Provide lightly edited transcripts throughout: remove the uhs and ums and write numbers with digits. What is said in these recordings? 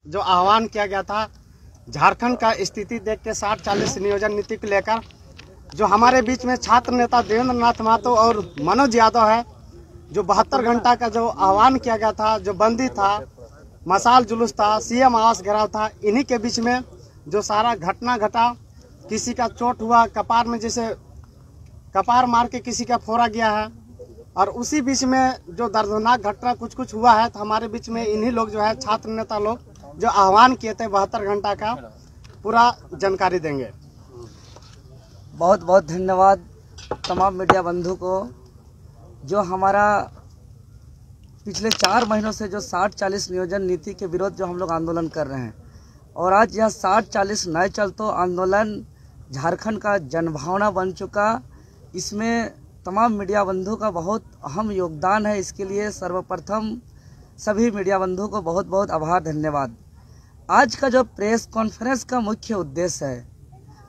जो आह्वान किया गया था झारखंड का स्थिति देख के 60-40 नियोजन नीति को लेकर, जो हमारे बीच में छात्र नेता देवेंद्र नाथ महतो और मनोज यादव है, जो 72 घंटा का जो आह्वान किया गया था, जो बंदी था, मसाल जुलूस था, सीएम आवास घेराव था, इन्हीं के बीच में जो सारा घटना घटा, किसी का चोट हुआ कपार में, जैसे कपार मार के किसी का फोड़ा गया है, और उसी बीच में जो दर्दनाक घटना कुछ हुआ है, तो हमारे बीच में इन्हीं लोग जो है छात्र नेता लोग जो आह्वान किए थे 72 घंटा का, पूरा जानकारी देंगे। बहुत बहुत धन्यवाद तमाम मीडिया बंधु को, जो हमारा पिछले 4 महीनों से जो 60-40 नियोजन नीति के विरोध जो हम लोग आंदोलन कर रहे हैं, और आज यह 60-40 नए चलतो आंदोलन झारखंड का जनभावना बन चुका। इसमें तमाम मीडिया बंधु का बहुत अहम योगदान है। इसके लिए सर्वप्रथम सभी मीडिया बंधु को बहुत बहुत आभार, धन्यवाद। आज का जो प्रेस कॉन्फ्रेंस का मुख्य उद्देश्य है,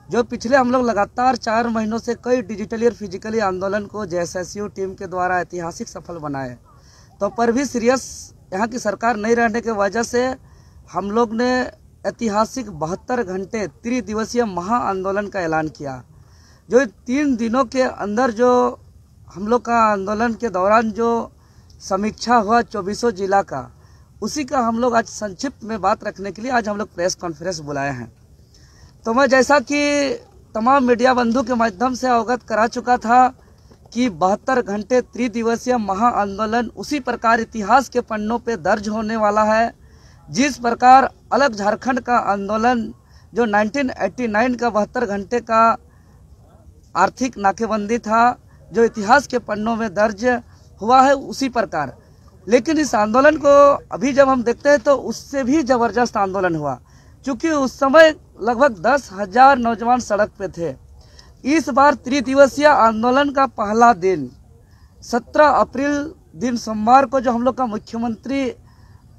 जो पिछले हम लोग लगातार 4 महीनों से कई डिजिटली और फिजिकली आंदोलन को जेएसएसयू टीम के द्वारा ऐतिहासिक सफल बनाए, तो पर भी सीरियस यहाँ की सरकार नहीं रहने की वजह से हम लोग ने ऐतिहासिक 72 घंटे त्रिदिवसीय महा आंदोलन का ऐलान किया। जो 3 दिनों के अंदर जो हम लोग का आंदोलन के दौरान जो समीक्षा हुआ 24 जिला का, उसी का हम लोग आज संक्षिप्त में बात रखने के लिए आज हम लोग प्रेस कॉन्फ्रेंस बुलाए हैं। तो मैं जैसा कि तमाम मीडिया बंधु के माध्यम से अवगत करा चुका था कि 72 घंटे त्रिदिवसीय महा आंदोलन उसी प्रकार इतिहास के पन्नों पे दर्ज होने वाला है, जिस प्रकार अलग झारखंड का आंदोलन जो 1989 का 72 घंटे का आर्थिक नाकेबंदी था, जो इतिहास के पन्नों में दर्ज हुआ है, उसी प्रकार। लेकिन इस आंदोलन को अभी जब हम देखते हैं तो उससे भी जबरदस्त आंदोलन हुआ, क्योंकि उस समय लगभग 10,000 नौजवान सड़क पे थे। इस बार त्रिदिवसीय आंदोलन का पहला दिन 17 अप्रैल दिन सोमवार को जो हम लोग का मुख्यमंत्री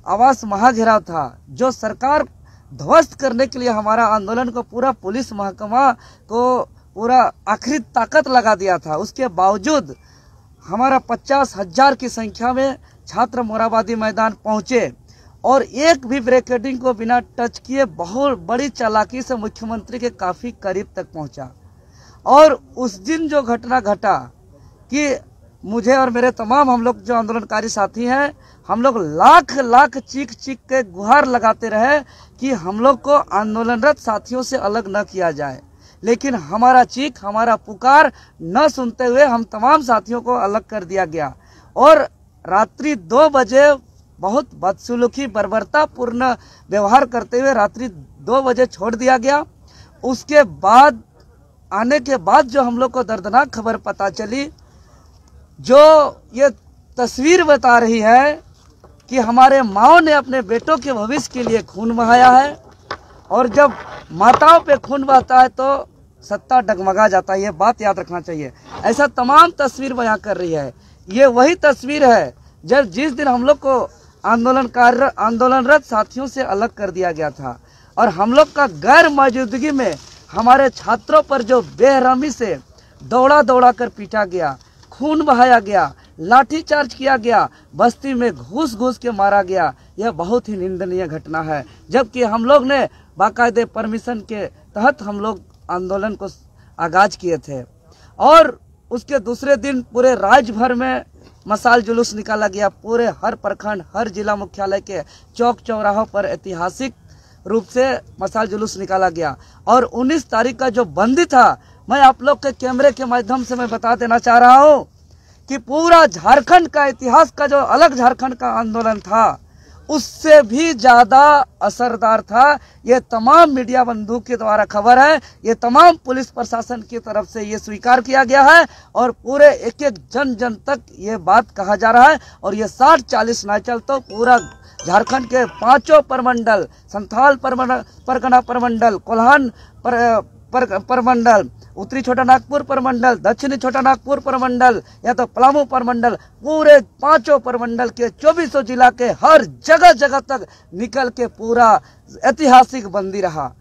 आवास महाघेराव था, जो सरकार ध्वस्त करने के लिए हमारा आंदोलन को पूरा पुलिस महकमा को पूरा आखिरी ताकत लगा दिया था, उसके बावजूद हमारा 50,000 की संख्या में छात्र मोराबादी मैदान पहुंचे और एक भी बैरिकेडिंग को बिना टच किए बहुत बड़ी चालाकी से मुख्यमंत्री के काफ़ी करीब तक पहुंचा। और उस दिन जो घटना घटा कि मुझे और मेरे तमाम हम लोग जो आंदोलनकारी साथी हैं, हम लोग लाख चीख के गुहार लगाते रहे कि हम लोग को आंदोलनरत साथियों से अलग न किया जाए, लेकिन हमारा चीख, हमारा पुकार न सुनते हुए हम तमाम साथियों को अलग कर दिया गया और रात्रि 2 बजे बहुत बदसलूकी बर्बरतापूर्ण व्यवहार करते हुए रात्रि 2 बजे छोड़ दिया गया। उसके बाद आने के बाद जो हम लोग को दर्दनाक खबर पता चली, जो ये तस्वीर बता रही है कि हमारे माओ ने अपने बेटों के भविष्य के लिए खून बहाया है, और जब माताओं पे खून बहता है तो सत्ता डगमगा जाता है। ये बात याद रखना चाहिए। ऐसा तमाम तस्वीर बयां कर रही है। ये वही तस्वीर है जब जिस दिन हम लोग को आंदोलनरत साथियों से अलग कर दिया गया था और हम लोग का गैर मौजूदगी में हमारे छात्रों पर जो बेरहमी से दौड़ा कर पीटा गया, खून बहाया गया, लाठीचार्ज किया गया, बस्ती में घुस के मारा गया, यह बहुत ही निंदनीय घटना है। जबकि हम लोग ने बाकायदे परमिशन के तहत हम लोग आंदोलन को आगाज किए थे और उसके दूसरे दिन पूरे राज्य भर में मसाल जुलूस निकाला गया। पूरे हर प्रखंड, हर जिला मुख्यालय के चौक चौराहों पर ऐतिहासिक रूप से मसाल जुलूस निकाला गया। और 19 तारीख का जो बंदी था, मैं आप लोग के कैमरे के माध्यम से मैं बता देना चाह रहा हूं कि पूरा झारखंड का इतिहास का जो अलग झारखंड का आंदोलन था, उससे भी ज्यादा असरदार था। ये तमाम मीडिया बंधु के द्वारा खबर है, ये तमाम पुलिस प्रशासन की तरफ से ये स्वीकार किया गया है और पूरे एक जन तक ये बात कहा जा रहा है। और ये 60-40 ना चलते पूरा झारखंड के 5 प्रमंडल, संथाल परगना प्रमंडल, कोल्हान प्रमंडल, उत्तरी छोटा नागपुर प्रमंडल, दक्षिणी छोटा नागपुर प्रमंडल या तो पलामू प्रमंडल, पूरे 5 प्रमंडल के 24 जिला के हर जगह तक निकल के पूरा ऐतिहासिक बंदी रहा।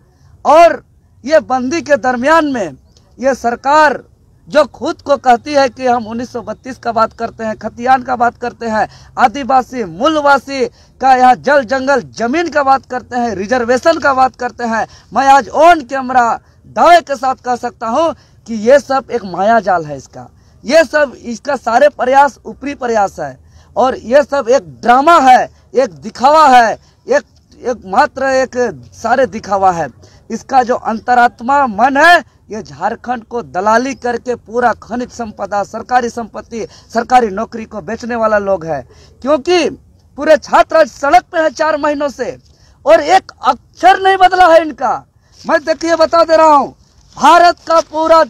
और ये बंदी के दरमियान में ये सरकार जो खुद को कहती है कि हम 1932 का बात करते हैं, खतियान का बात करते हैं, आदिवासी मूलवासी का यहाँ जल जंगल जमीन का बात करते हैं, रिजर्वेशन का बात करते हैं। मैं आज ऑन कैमरा दावे के साथ कह सकता हूँ कि ये सब एक माया जाल है। ये सब इसका सारे प्रयास ऊपरी प्रयास है और ये सब एक ड्रामा है, एक दिखावा है, एक सारे दिखावा है। इसका जो अंतरात्मा मन है ये झारखंड को दलाली करके पूरा खनिज संपदा, सरकारी संपत्ति, सरकारी नौकरी को बेचने वाला लोग है। क्योंकि पूरे छात्र सड़क पे है 4 महीनों से और एक अक्षर नहीं बदला है इनका। मैं देखिए बता दे रहा हूँ, भारत का पूरा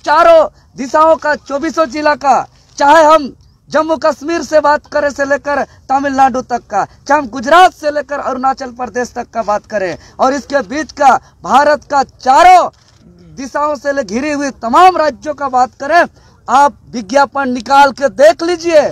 चारों दिशाओं का 24 जिला का, चाहे हम जम्मू कश्मीर से बात करें से लेकर तमिलनाडु तक का, चाहे हम गुजरात से लेकर अरुणाचल प्रदेश तक का बात करें, और इसके बीच का भारत का चारों दिशाओं से घिरी हुई तमाम राज्यों का बात करें, आप विज्ञापन निकाल के देख लीजिए।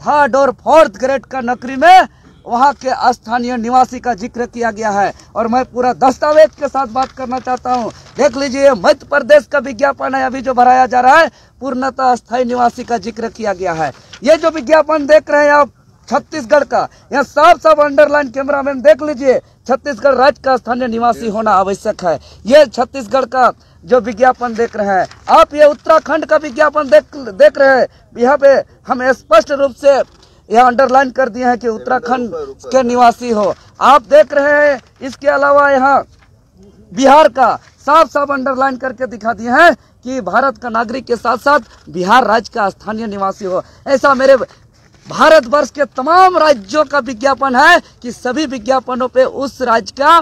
3rd और 4th ग्रेड का नौकरी में वहाँ के स्थानीय निवासी का जिक्र किया गया है। और मैं पूरा दस्तावेज के साथ बात करना चाहता हूँ, देख लीजिए मध्य प्रदेश का विज्ञापन है अभी जो भराया जा रहा है, पूर्णतः अस्थायी निवासी का जिक्र किया गया है। ये जो विज्ञापन देख रहे हैं आप छत्तीसगढ़ का, यहाँ सब अंडरलाइन कैमरामैन देख लीजिए, छत्तीसगढ़ राज्य का स्थानीय निवासी होना आवश्यक है। ये छत्तीसगढ़ का जो विज्ञापन देख रहे हैं आप, ये उत्तराखंड का विज्ञापन देख रहे हैं। यहाँ पे हम स्पष्ट रूप से यह अंडरलाइन कर दिए हैं कि उत्तराखंड के निवासी हो। आप देख रहे हैं, इसके अलावा यहाँ बिहार का साफ अंडरलाइन करके दिखा दिए हैं कि भारत का नागरिक के साथ साथ बिहार राज्य का स्थानीय निवासी हो। ऐसा मेरे भारतवर्ष के तमाम राज्यों का विज्ञापन है कि सभी विज्ञापनों पे उस राज्य का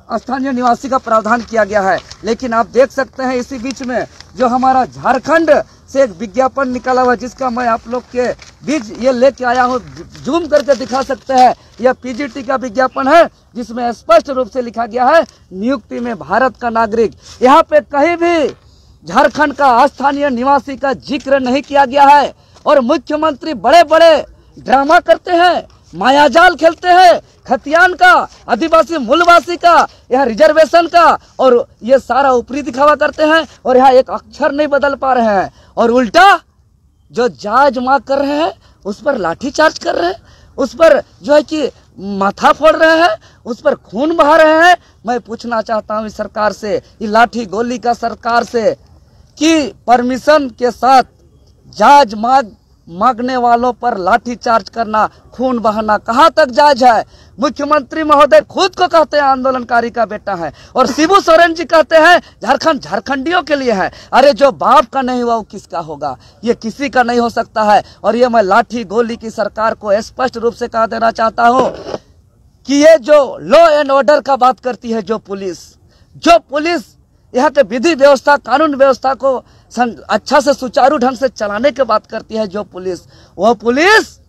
स्थानीय निवासी का प्रावधान किया गया है। लेकिन आप देख सकते हैं इसी बीच में जो हमारा झारखंड से एक विज्ञापन निकाला हुआ, जिसका मैं आप लोग के बीच ये लेके आया हूँ, जूम करके दिखा सकते हैं। यह पीजीटी का विज्ञापन है जिसमें स्पष्ट रूप से लिखा गया है नियुक्ति में भारत का नागरिक। यहाँ पे कहीं भी झारखंड का स्थानीय निवासी का जिक्र नहीं किया गया है और मुख्यमंत्री बड़े बड़े ड्रामा करते हैं, मायाजाल खेलते हैं, खतियान का, आदिवासी मूलवासी का, यहाँ रिजर्वेशन का, और ये सारा ऊपरी दिखावा करते हैं और यहाँ एक अक्षर नहीं बदल पा रहे हैं। और उल्टा जो जांच मांग कर रहे हैं उस पर लाठीचार्ज कर रहे हैं, उस पर जो है कि माथा फोड़ रहे हैं, उस पर खून बहा रहे हैं। मैं पूछना चाहता हूँ इस सरकार से, ये लाठी गोली का सरकार से, कि परमिशन के साथ जांच मांगने वालों पर लाठीचार्ज करना, खून बहाना कहाँ तक जायज है? मुख्यमंत्री महोदय खुद को कहते हैं आंदोलनकारी का बेटा है और शिबू सोरेन जी कहते हैं झारखंड झारखंडियों के लिए है। अरे जो बाप का नहीं हुआ वो किसका होगा? ये किसी का नहीं हो सकता है। और ये मैं लाठी गोली की सरकार को स्पष्ट रूप से कह देना चाहता हूँ कि ये जो लॉ एंड ऑर्डर का बात करती है, जो पुलिस यहाँ के विधि व्यवस्था, कानून व्यवस्था को अच्छा से सुचारू ढंग से चलाने की बात करती है, जो पुलिस, वह पुलिस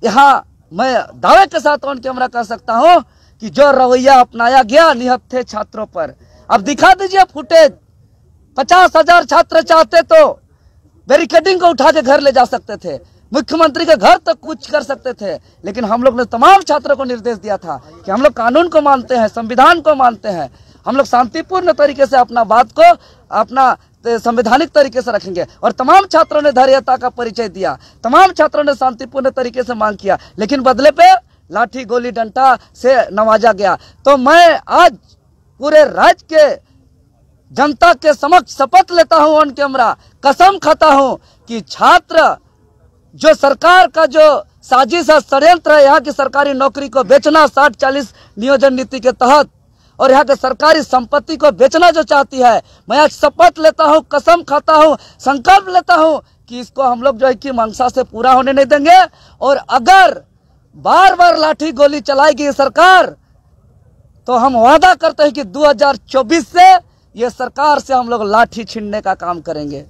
यहाँ मैं दावे के साथ ऑन कैमरा कह सकता हूँ कि जो रवैया अपनाया गया निहत्थे छात्रों पर, अब दिखा दीजिए फुटेज। 50,000 छात्र चाहते तो बैरिकेडिंग को उठा के घर ले जा सकते थे, मुख्यमंत्री के घर तक कुछ कर सकते थे, लेकिन हम लोग ने तमाम छात्रों को निर्देश दिया था कि हम लोग कानून को मानते हैं, संविधान को मानते हैं, हम लोग शांतिपूर्ण तरीके से अपना बात को अपना संवैधानिक तरीके से रखेंगे। और तमाम छात्रों ने धैर्यता का परिचय दिया, तमाम छात्रों ने शांतिपूर्ण तरीके से मांग किया, लेकिन बदले पे लाठी गोली डंडा से नवाजा गया। तो मैं आज पूरे राज्य के जनता के समक्ष शपथ लेता हूं, ऑन कैमरा कसम खाता हूं कि छात्र जो सरकार का जो साजिश है, षड्यंत्र है, यहाँ की सरकारी नौकरी को बेचना 60-40 नियोजन नीति के तहत, और यहाँ के सरकारी संपत्ति को बेचना जो चाहती है, मैं आज शपथ लेता हूँ, कसम खाता हूँ, संकल्प लेता हूँ कि इसको हम लोग जो है कि मंशा से पूरा होने नहीं देंगे। और अगर बार बार लाठी गोली चलाएगी सरकार, तो हम वादा करते हैं कि 2024 से ये सरकार से हम लोग लाठी छीनने का काम करेंगे,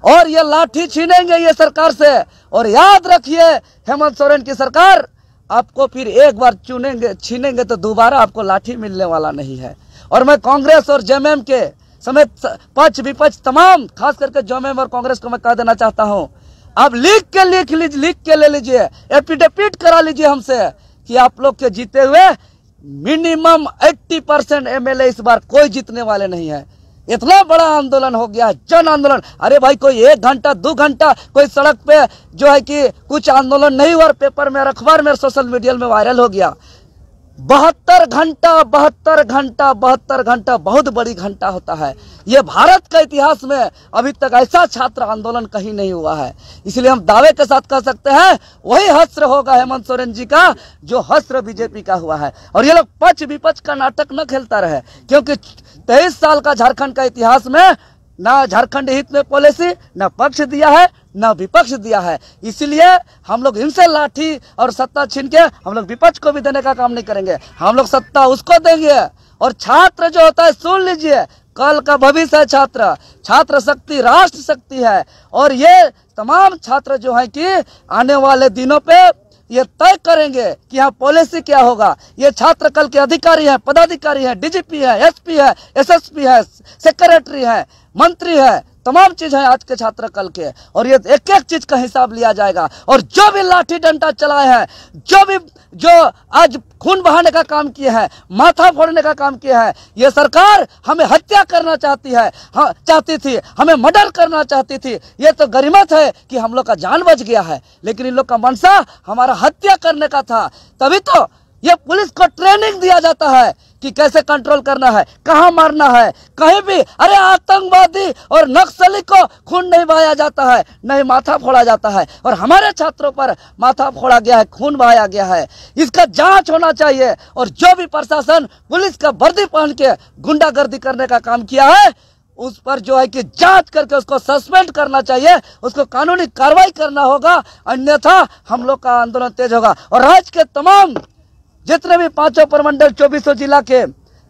और ये लाठी छीनेंगे ये सरकार से। और याद रखिए, हेमंत सोरेन की सरकार आपको फिर एक बार छीनेंगे तो दोबारा आपको लाठी मिलने वाला नहीं है। और मैं कांग्रेस और जेएमएम के समेत पक्ष विपक्ष तमाम, खास करके जेएमएम और कांग्रेस को मैं कह देना चाहता हूं, आप लिख के ले लीजिए, एफिडेविट करा लीजिए हमसे कि आप लोग के जीते हुए मिनिमम 80% एमएलए इस बार कोई जीतने वाले नहीं है। इतना बड़ा आंदोलन हो गया, जन आंदोलन। अरे भाई कोई 1 घंटा 2 घंटा कोई सड़क पे जो है कि कुछ आंदोलन नहीं हुआ, पेपर में, अखबार में, सोशल मीडिया में वायरल हो गया। 72 घंटा बहुत बड़ी घंटा होता है। ये भारत का इतिहास में अभी तक ऐसा छात्र आंदोलन कहीं नहीं हुआ है। इसलिए हम दावे के साथ कह सकते हैं वही हश्र होगा हेमंत सोरेन जी का जो हश्र बीजेपी का हुआ है। और ये लोग पक्ष विपक्ष का नाटक न खेलता रहे, क्योंकि 23 साल का झारखंड का इतिहास में ना झारखंड हित में पॉलिसी, ना पक्ष दिया है, ना विपक्ष दिया है। इसलिए हम लोग इनसे लाठी और सत्ता छीन के हम लोग विपक्ष को भी देने का काम नहीं करेंगे। हम लोग सत्ता उसको देंगे। और छात्र जो होता है, सुन लीजिए, कल का भविष्य है छात्र। छात्र शक्ति राष्ट्र शक्ति है। और ये तमाम छात्र जो है कि आने वाले दिनों पे ये तय करेंगे कि यहाँ पॉलिसी क्या होगा। ये छात्र कल के अधिकारी हैं, पदाधिकारी हैं, डीजीपी है, एसपी है, एसएसपी है, सेक्रेटरी है, मंत्री है, तमाम चीज है आज के छात्र कल के। और ये एक एक चीज का हिसाब लिया जाएगा। और जो भी लाठी डंडा चलाए हैं, जो आज खून बहाने का काम किए हैं, माथा फोड़ने का काम किया है, ये सरकार हमें हत्या करना चाहती है, चाहती थी, हमें मर्डर करना चाहती थी। ये तो गरिमत है कि हम लोग का जान बच गया है, लेकिन इन लोग का मनसा हमारा हत्या करने का था। तभी तो ये पुलिस को ट्रेनिंग दिया जाता है कि कैसे कंट्रोल करना है, कहां मारना है, कहीं भी। अरे आतंकवादी और नक्सली को खून नहीं बहाया जाता है, नहीं माथा फोड़ा जाता है। और हमारे छात्रों पर माथा फोड़ा गया है, खून बहाया गया है। इसका जांच होना चाहिए। और जो भी प्रशासन पुलिस का वर्दी पहन के गुंडागर्दी करने का काम किया है, उस पर जो है कि जांच करके उसको सस्पेंड करना चाहिए, उसको कानूनी कार्रवाई करना होगा, अन्यथा हम लोग का आंदोलन तेज होगा। और राज्य के तमाम जितने भी 5 प्रमंडल 24 जिला के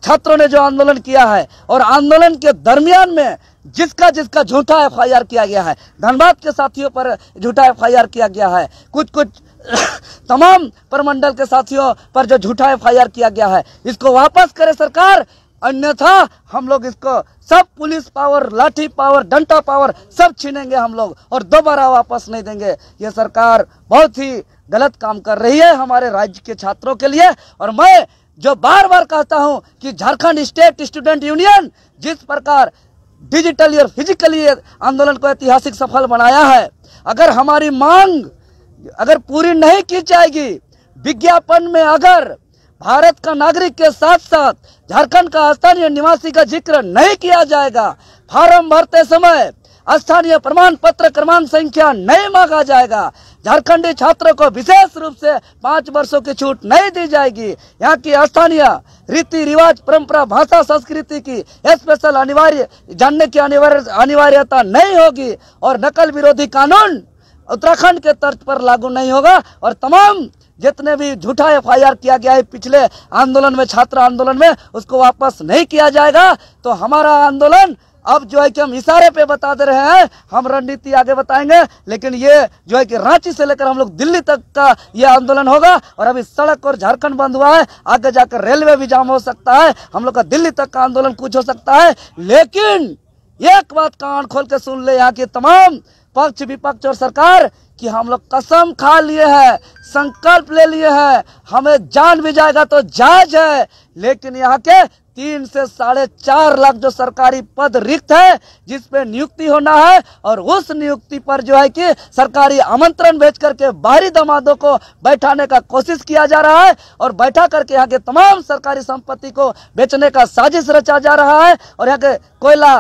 छात्रों ने जो आंदोलन किया है, और आंदोलन के दरमियान में जिसका झूठा एफआईआर किया गया है, धनबाद के साथियों पर झूठा एफआईआर किया गया है, कुछ तमाम प्रमंडल के साथियों पर जो झूठा एफआईआर किया गया है, इसको वापस करे सरकार, अन्यथा हम लोग इसको सब पुलिस पावर, लाठी पावर, डंडा पावर सब छीनेंगे हम लोग और दोबारा वापस नहीं देंगे। ये सरकार बहुत ही गलत काम कर रही है हमारे राज्य के छात्रों के लिए। और मैं जो बार बार कहता हूं कि झारखंड स्टेट स्टूडेंट यूनियन जिस प्रकार डिजिटली और फिजिकली आंदोलन को ऐतिहासिक सफल बनाया है, अगर हमारी मांग अगर पूरी नहीं की जाएगी, विज्ञापन में अगर भारत का नागरिक के साथ साथ झारखंड का स्थानीय निवासी का जिक्र नहीं किया जाएगा, फार्म भरते समय स्थानीय प्रमाण पत्र क्रमांक संख्या नहीं मांगा जाएगा, झारखंडी छात्रों को विशेष रूप से 5 वर्षों की छूट नहीं दी जाएगी, यहाँ की स्थानीय रीति रिवाज, परंपरा, भाषा, संस्कृति की स्पेशल अनिवार्य जानने की अनिवार्यता नहीं होगी, और नकल विरोधी कानून उत्तराखंड के तर्ज पर लागू नहीं होगा, और तमाम जितने भी झूठा एफआईआर किया गया है पिछले आंदोलन में, छात्र आंदोलन में, उसको वापस नहीं किया जाएगा। तो हमारा आंदोलन अब जो है कि हम इशारे पे बता दे रहे हैं, हम रणनीति आगे बताएंगे, लेकिन ये जो है कि रांची से लेकर हम लोग दिल्ली तक का ये आंदोलन होगा। और अभी सड़क और झारखंड बंद हुआ है, आगे जाकर रेलवे भी जाम हो सकता है, हम लोग का दिल्ली तक का आंदोलन कुछ हो सकता है। लेकिन एक बात कान खोल के सुन ले यहाँ के तमाम पक्ष विपक्ष और सरकार कि हम लोग कसम खा लिए हैं, संकल्प ले लिए हैं, हमें जान भी जाएगा तो जायज है, लेकिन यहाँ के 3 से 4.5 लाख जो सरकारी पद रिक्त है जिस पे नियुक्ति होना है, और उस नियुक्ति पर जो है कि सरकारी आमंत्रण भेज करके बाहरी दामादों को बैठाने का कोशिश किया जा रहा है, और बैठा करके यहाँ के तमाम सरकारी संपत्ति को बेचने का साजिश रचा जा रहा है, और यहाँ के कोयला,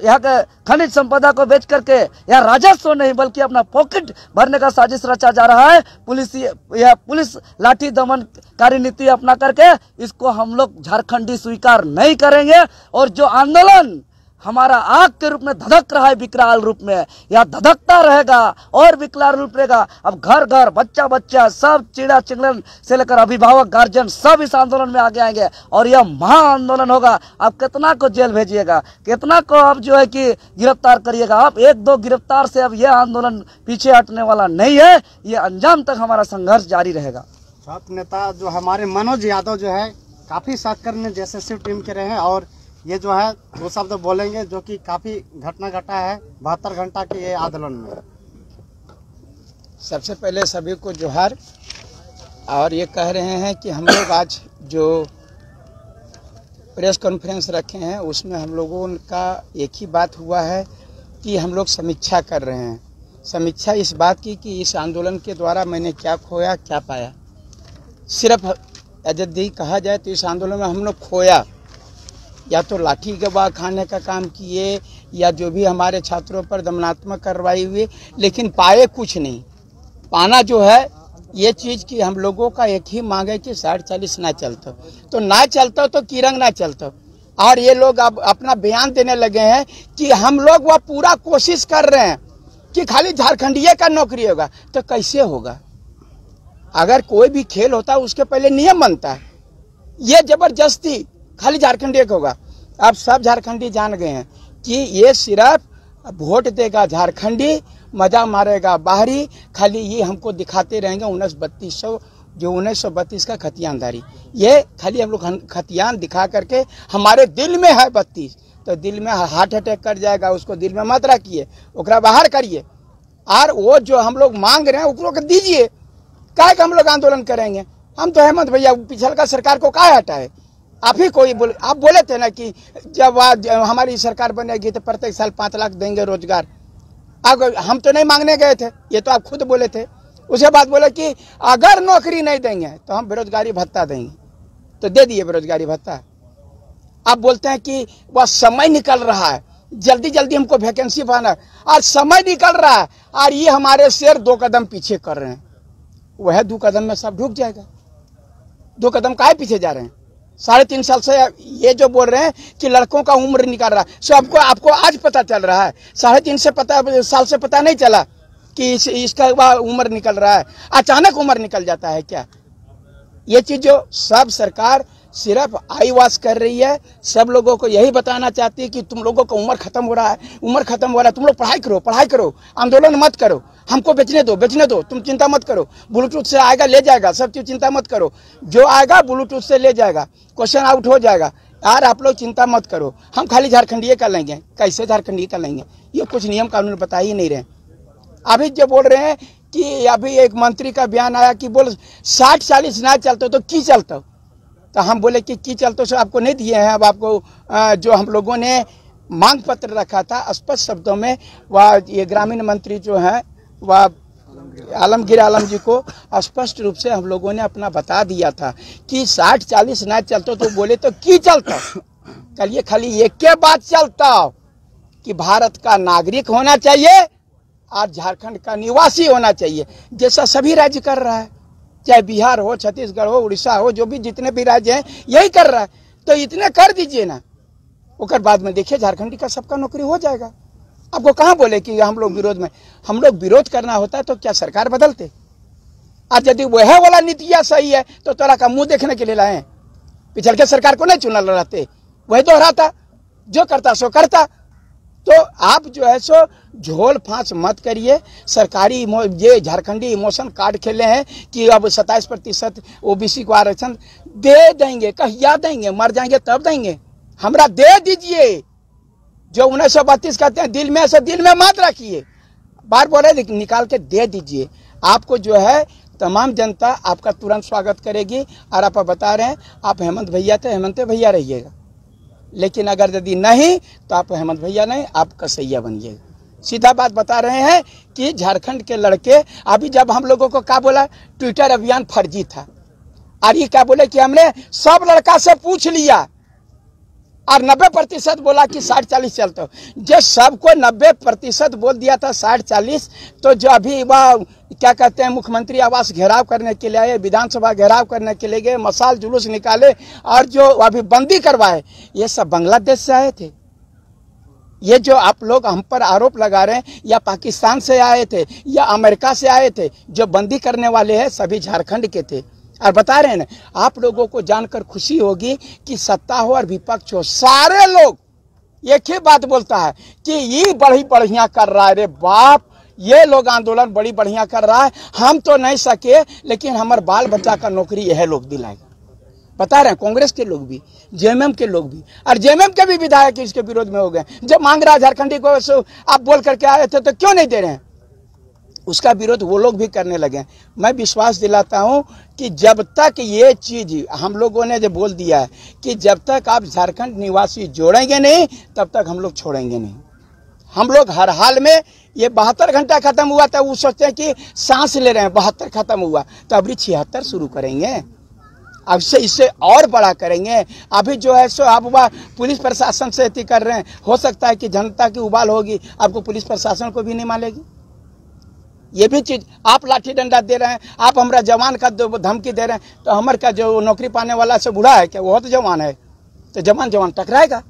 यहाँ के खनिज संपदा को बेच करके यहाँ राजस्व नहीं बल्कि अपना पॉकेट भरने का साजिश रचा जा रहा है। पुलिस लाठी दमनकारी नीति अपना करके इसको हम लोग झारखंडी स्वीकार नहीं करेंगे। और जो आंदोलन हमारा आग के रूप में धधक रहा है विकराल रूप में, या धधकता रहेगा और विकराल रूप रहेगा। अब घर घर, बच्चा बच्चा, सब चिड़ा चिंगड़न से लेकर अभिभावक, गार्जियन सब इस आंदोलन में आगे आएंगे, और यह महा आंदोलन होगा। आप कितना को जेल भेजिएगा, कितना को आप जो है कि गिरफ्तार करिएगा, आप 1-2 गिरफ्तार से अब यह आंदोलन पीछे हटने वाला नहीं है। ये अंजाम तक हमारा संघर्ष जारी रहेगा। छात्र नेता जो हमारे मनोज यादव जो है काफ़ी साकर ने जैसे शिव टीम के रहे हैं, और ये जो है वो शब्द बोलेंगे जो कि काफ़ी घटना घटा है 72 घंटा के ये आंदोलन में। सबसे पहले सभी को जोहार। और ये कह रहे हैं कि हम लोग आज जो प्रेस कॉन्फ्रेंस रखे हैं, उसमें हम लोगों का एक ही बात हुआ है कि हम लोग समीक्षा कर रहे हैं। समीक्षा इस बात की कि इस आंदोलन के द्वारा मैंने क्या खोया क्या पाया। सिर्फ यदि कहा जाए तो इस आंदोलन में हम लोग खोया या तो लाठी गवा खाने का काम किए या जो भी हमारे छात्रों पर दमनात्मक कार्रवाई हुई, लेकिन पाए कुछ नहीं। पाना जो है ये चीज़ कि हम लोगों का एक ही मांग है कि 60-40 ना चलता, तो ना चलता तो किरंग ना चलता। और ये लोग अब अपना बयान देने लगे हैं कि हम लोग वह पूरा कोशिश कर रहे हैं कि खाली झारखंडीय का नौकरी होगा। तो कैसे होगा? अगर कोई भी खेल होता है उसके पहले नियम बनता है। ये जबरदस्ती खाली झारखंडी का होगा। अब सब झारखंडी जान गए हैं कि ये सिर्फ वोट देगा झारखंडी, मजा मारेगा बाहरी। खाली ये हमको दिखाते रहेंगे 1932 जो 1932 का खतियानदारी, ये खाली हम लोग खतियान दिखा करके हमारे दिल में है 32, तो दिल में हार्ट अटैक कर जाएगा। उसको दिल में मत रखिए, ओकरा बाहर करिए। और वो जो हम लोग मांग रहे हैं उसको दीजिए। काहे का हम लोग आंदोलन करेंगे? हम तो हेमंत भैया पिछल का सरकार को काहे हटाए? आप ही कोई बोले, आप बोले थे ना कि जब हमारी सरकार बनेगी तो प्रत्येक साल 5 लाख देंगे रोजगार। अब हम तो नहीं मांगने गए थे, ये तो आप खुद बोले थे। उसके बाद बोले कि अगर नौकरी नहीं देंगे तो हम बेरोजगारी भत्ता देंगे, तो दे दिए बेरोजगारी भत्ता। आप बोलते हैं कि वह समय निकल रहा है, जल्दी जल्दी हमको वैकेंसी पाना, और समय निकल रहा है और ये हमारे शेर 2 कदम पीछे कर रहे हैं। वह 2 कदम में सब ढुक जाएगा। 2 कदम काहे पीछे जा रहे हैं? 3.5 साल से ये जो बोल रहे हैं कि लड़कों का उम्र निकाल रहा है, सो आपको आज पता चल रहा है। 3.5 साल से पता नहीं चला कि इसका उम्र निकल रहा है। अचानक उम्र निकल जाता है क्या? ये चीज जो सब सरकार सिर्फ आई वॉश कर रही है, सब लोगों को यही बताना चाहती है कि तुम लोगों का उम्र खत्म हो रहा है, उम्र खत्म हो रहा है, तुम लोग पढ़ाई करो, आंदोलन मत करो, हमको बेचने दो, तुम चिंता मत करो। ब्लूटूथ से आएगा ले जाएगा, सब चीज चिंता मत करो, जो आएगा ब्लूटूथ से ले जाएगा, क्वेश्चन आउट हो जाएगा। यार आप लोग चिंता मत करो, हम खाली झारखंडीय का लेंगे। कैसे झारखंडीय का लेंगे? ये कुछ नियम कानून बता ही नहीं रहे। अभी जो बोल रहे हैं कि अभी एक मंत्री का बयान आया कि बोल 60-40 ना चलते तो की चलता, तो हम बोले कि की चलते से आपको नहीं दिए हैं। अब आपको जो हम लोगों ने मांग पत्र रखा था स्पष्ट शब्दों में, वह ये ग्रामीण मंत्री जो हैं वह आलमगीर आलम जी को स्पष्ट रूप से हम लोगों ने अपना बता दिया था कि 60-40 ना चलते तो बोले तो की चलता। कल खाली एक के बात चलता कि भारत का नागरिक होना चाहिए और झारखंड का निवासी होना चाहिए, जैसा सभी राज्य कर रहा है। चाहे बिहार हो, छत्तीसगढ़ हो, उड़ीसा हो, जो भी जितने भी राज्य हैं यही कर रहा है। तो इतने कर दीजिए ना, उसके बाद में देखिए झारखंडी का सबका नौकरी हो जाएगा। आपको कहाँ बोले कि हम लोग विरोध में? हम लोग विरोध करना होता है तो क्या सरकार बदलते? आज यदि वह वाला नीतियाँ सही है तो तोरा का मुंह देखने के लिए लाए। पिछल के सरकार को नहीं चुना रहते, वही दोहराता, जो करता सो करता। तो आप जो है सो झोल फांस मत करिए। सरकारी ये झारखंडी इमोशन कार्ड खेले हैं कि अब 27% ओबीसी को आरक्षण दे देंगे। कहिया देंगे? मर जाएंगे तब देंगे। हमरा दे दीजिए। जो 1932 कहते हैं दिल में, ऐसे दिल में मत रखिए। बार बोले निकाल के दे दीजिए। आपको जो है तमाम जनता आपका तुरंत स्वागत करेगी। और आप बता रहे हैं आप हेमंत भैया थे, हेमंत भैया रहिएगा। लेकिन अगर यदि नहीं तो आप हेमंत भैया नहीं, आप कसैया बनिएगा। सीधा बात बता रहे हैं कि झारखंड के लड़के अभी जब हम लोगों को क्या बोला, ट्विटर अभियान फर्जी था। और ये क्या बोले कि हमने सब लड़का से पूछ लिया और 90% बोला कि 60-40 चलता। जो सबको 90% बोल दिया था 60-40, तो जो अभी वह क्या कहते हैं मुख्यमंत्री आवास घेराव करने के लिए आए, विधानसभा घेराव करने के लिए गए, मसाल जुलूस निकाले और जो अभी बंदी करवाए, ये सब बांग्लादेश से आए थे। ये जो आप लोग हम पर आरोप लगा रहे हैं या पाकिस्तान से आए थे या अमेरिका से आए थे, जो बंदी करने वाले हैं सभी झारखंड के थे। और बता रहे हैं ना, आप लोगों को जानकर खुशी होगी कि सत्ता हो और विपक्ष हो, सारे लोग एक ही बात बोलता है कि ये बड़ी बढ़िया कर रहा है। रे बाप, ये लोग आंदोलन बड़ी बढ़िया कर रहा है। हम तो नहीं सके, लेकिन हमारे बाल बच्चा का नौकरी यह लोग दिलाएगा। बता रहे हैं कांग्रेस के लोग भी, जेएमएम के लोग भी, और जेएमएम के भी विधायक इसके विरोध में हो गए। जब मांग रहा झारखंडी को आप बोल करके आए थे तो क्यों नहीं दे रहे हैं? उसका विरोध वो लोग भी करने लगे। मैं विश्वास दिलाता हूं कि जब तक ये चीज़ हम लोगों ने जो बोल दिया है कि जब तक आप झारखंड निवासी जोड़ेंगे नहीं तब तक हम लोग छोड़ेंगे नहीं। हम लोग हर हाल में, ये 72 घंटा खत्म हुआ था, वो सोचते हैं कि सांस ले रहे हैं, 72 खत्म हुआ तो अभी 76 शुरू करेंगे, अब से इससे और बड़ा करेंगे। अभी जो है सो आप पुलिस प्रशासन से अति कर रहे हैं, हो सकता है कि जनता की उबाल होगी, आपको पुलिस प्रशासन को भी नहीं मानेगी। ये भी चीज आप लाठी डंडा दे रहे हैं, आप हमारा जवान का धमकी दे रहे हैं, तो हमारे का जो नौकरी पाने वाला से बूढ़ा है क्या, वो तो जवान है, तो जवान टकराएगा।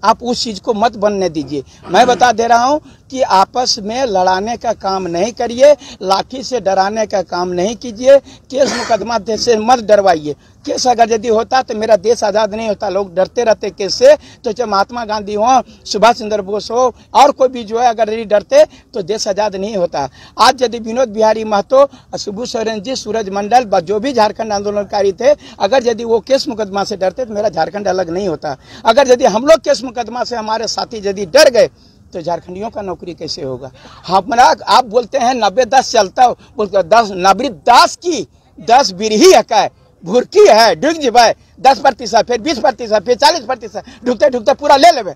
आप उस चीज को मत बनने दीजिए। मैं बता दे रहा हूं कि आपस में लड़ाने का काम नहीं करिए, लाठी से डराने का काम नहीं कीजिए, केस मुकदमा से मत डरवाइए। केस अगर यदि होता तो मेरा देश आज़ाद नहीं होता। लोग डरते रहते केस से, तो चाहे महात्मा गांधी हो, सुभाष चंद्र बोस हो, और कोई भी जो है अगर यदि डरते तो देश आज़ाद नहीं होता। आज यदि विनोद बिहारी महतो, शिबू सोरेन जी, सूरज मंडल, जो भी झारखंड आंदोलनकारी थे, अगर यदि वो केस मुकदमा से डरते तो मेरा झारखंड अलग नहीं होता। अगर यदि हम लोग केस मुकदमा से हमारे साथी यदि डर गए तो झारखंडियों का नौकरी कैसे होगा। हमारा आप बोलते हैं 90-10 चलता, बोलते 10 90-10 की 10 बिरही है, भुरकी है, डूब जीवे 10%, फिर 20%, फिर 40%, ढुकते ढुकते पूरा ले लेवे।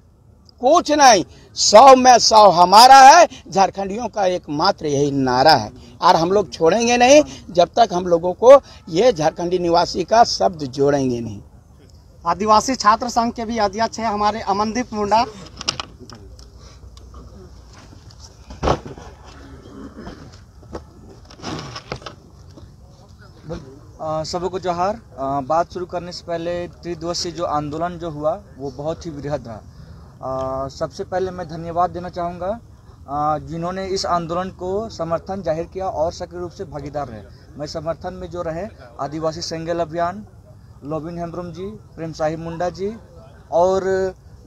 कुछ नहीं, 100 में 100 हमारा है। झारखंडियों का एकमात्र यही नारा है, और हम लोग छोड़ेंगे नहीं जब तक हम लोगों को ये झारखंडी निवासी का शब्द जोड़ेंगे नहीं। आदिवासी छात्र संघ के भी अध्यक्ष है हमारे अमनदीप मुंडा। सबको जोहार। बात शुरू करने से पहले त्रिदिवसीय जो आंदोलन जो हुआ वो बहुत ही बृहद रहा। सबसे पहले मैं धन्यवाद देना चाहूँगा जिन्होंने इस आंदोलन को समर्थन जाहिर किया और सक्रिय रूप से भागीदार रहे। मैं समर्थन में जो रहे आदिवासी सेंगेल अभियान, लोबिन हेम्ब्रम जी, प्रेम साहिब मुंडा जी और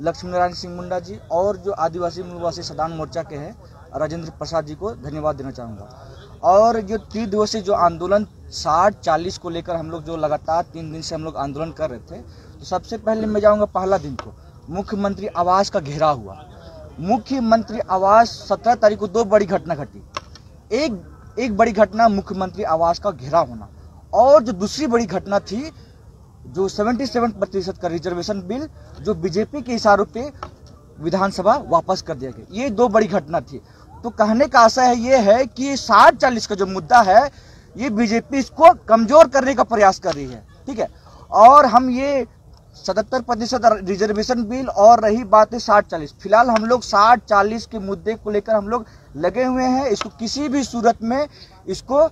लक्ष्मी नारायण सिंह मुंडा जी, और जो आदिवासी मूलवासी सदान मोर्चा के हैं राजेंद्र प्रसाद जी को धन्यवाद देना चाहूँगा। और जो त्रिदिवसीय जो आंदोलन 60-40 को लेकर हम लोग जो लगातार 3 दिन से हम लोग आंदोलन कर रहे थे, तो सबसे पहले मैं जाऊंगा पहला दिन को मुख्यमंत्री आवास का घेराव हुआ। मुख्यमंत्री आवास 17 तारीख को 2 बड़ी घटना घटी। एक बड़ी घटना मुख्यमंत्री आवास का घेराव होना, और जो दूसरी बड़ी घटना थी जो 77% का रिजर्वेशन बिल जो बीजेपी के इशारों पे विधानसभा वापस कर दिया गया। ये 2 बड़ी घटना थी। तो कहने का आशय है ये है कि 60-40 का जो मुद्दा है ये बीजेपी इसको कमजोर करने का प्रयास कर रही है, ठीक है। और हम ये 77% रिजर्वेशन बिल, और रही बात है 60-40, फिलहाल हम लोग 60-40 के मुद्दे को लेकर हम लोग लगे हुए हैं। इसको किसी भी सूरत में इसको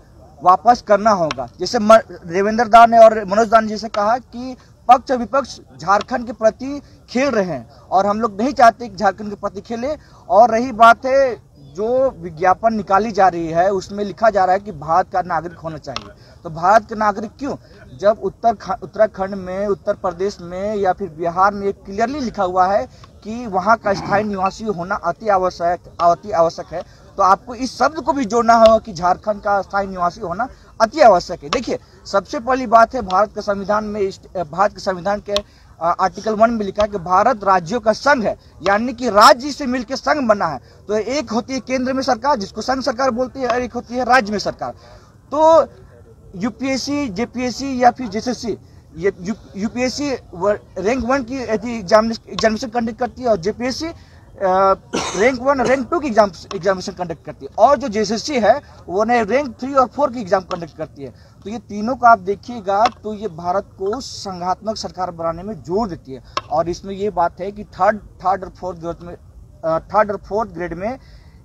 वापस करना होगा। जैसे देवेंद्र दा ने और मनोज दा ने जैसे कहा कि पक्ष और विपक्ष झारखंड के प्रति खेल रहे हैं, और हम लोग नहीं चाहते कि झारखंड के प्रति खेले। और रही बात है जो विज्ञापन निकाली जा रही है उसमें लिखा जा रहा है कि भारत का नागरिक होना चाहिए। तो भारत का नागरिक क्यों, जब उत्तराखंड में, उत्तर प्रदेश में या फिर बिहार में क्लियरली लिखा हुआ है कि वहाँ का स्थायी निवासी होना अति आवश्यक है। तो आपको इस शब्द को भी जोड़ना होगा कि झारखंड का स्थायी निवासी होना अति आवश्यक है। देखिए, सबसे पहली बात है भारत के संविधान के आर्टिकल 1 में लिखा है कि भारत राज्यों का संघ है, यानी कि राज्य से मिलकर संघ बना है। तो एक होती है केंद्र में सरकार जिसको संघ सरकार बोलती है, और एक होती है राज्य में सरकार। तो यूपीएससी, जेपीएससी या फिर जेएसएससी, ये यूपीएससी रैंक 1 की एग्जामिनेशन कंडक्ट करती है, और जेपीएससी रैंक 1 रैंक 2 की एग्जामिनेशन कंडक्ट करती है, और जो जेएसएससी है वो रैंक 3 और 4 की एग्जाम कंडक्ट करती है। तो ये तीनों का आप देखिएगा तो ये भारत को संघात्मक सरकार बनाने में जोर देती है। और इसमें ये बात है कि थर्ड और फोर्थ ग्रेड में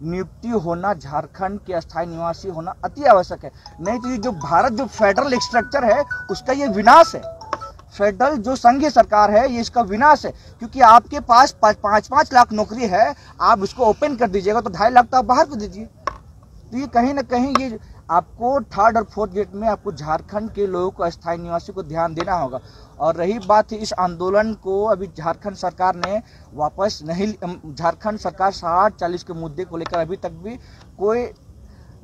नियुक्ति होना, झारखंड के अस्थायी निवासी होना अति आवश्यक है। नहीं तो ये जो भारत जो फेडरल स्ट्रक्चर है उसका ये विनाश है। फेडरल जो संघीय सरकार है ये इसका विनाश है, क्योंकि आपके पास 5-5 लाख नौकरी है, आप उसको ओपन कर दीजिएगा तो 2.5 लाख तो आप बाहर कर दीजिए। तो ये कहीं ना कहीं ये आपको थर्ड और फोर्थ ग्रेड में आपको झारखंड के लोगों को, अस्थायी निवासी को ध्यान देना होगा। और रही बात है इस आंदोलन को अभी झारखंड सरकार ने वापस नहीं, झारखंड सरकार 60-40 के मुद्दे को लेकर अभी तक भी कोई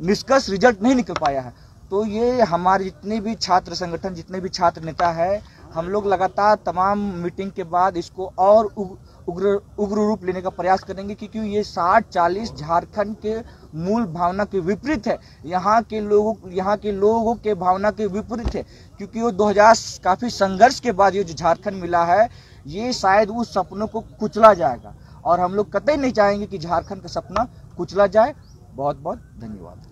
निष्कर्ष रिजल्ट नहीं निकल पाया है। तो ये हमारे जितने भी छात्र संगठन, जितने भी छात्र नेता है, हम लोग लगातार तमाम मीटिंग के बाद इसको और उग्र रूप लेने का प्रयास करेंगे, क्योंकि ये 60-40 झारखंड के मूल भावना के विपरीत है, यहाँ के लोगों के भावना के विपरीत है, क्योंकि वो 2000 काफी संघर्ष के बाद ये जो झारखंड मिला है, ये शायद उस सपनों को कुचला जाएगा, और हम लोग कतई नहीं चाहेंगे कि झारखंड का सपना कुचला जाए। बहुत बहुत धन्यवाद।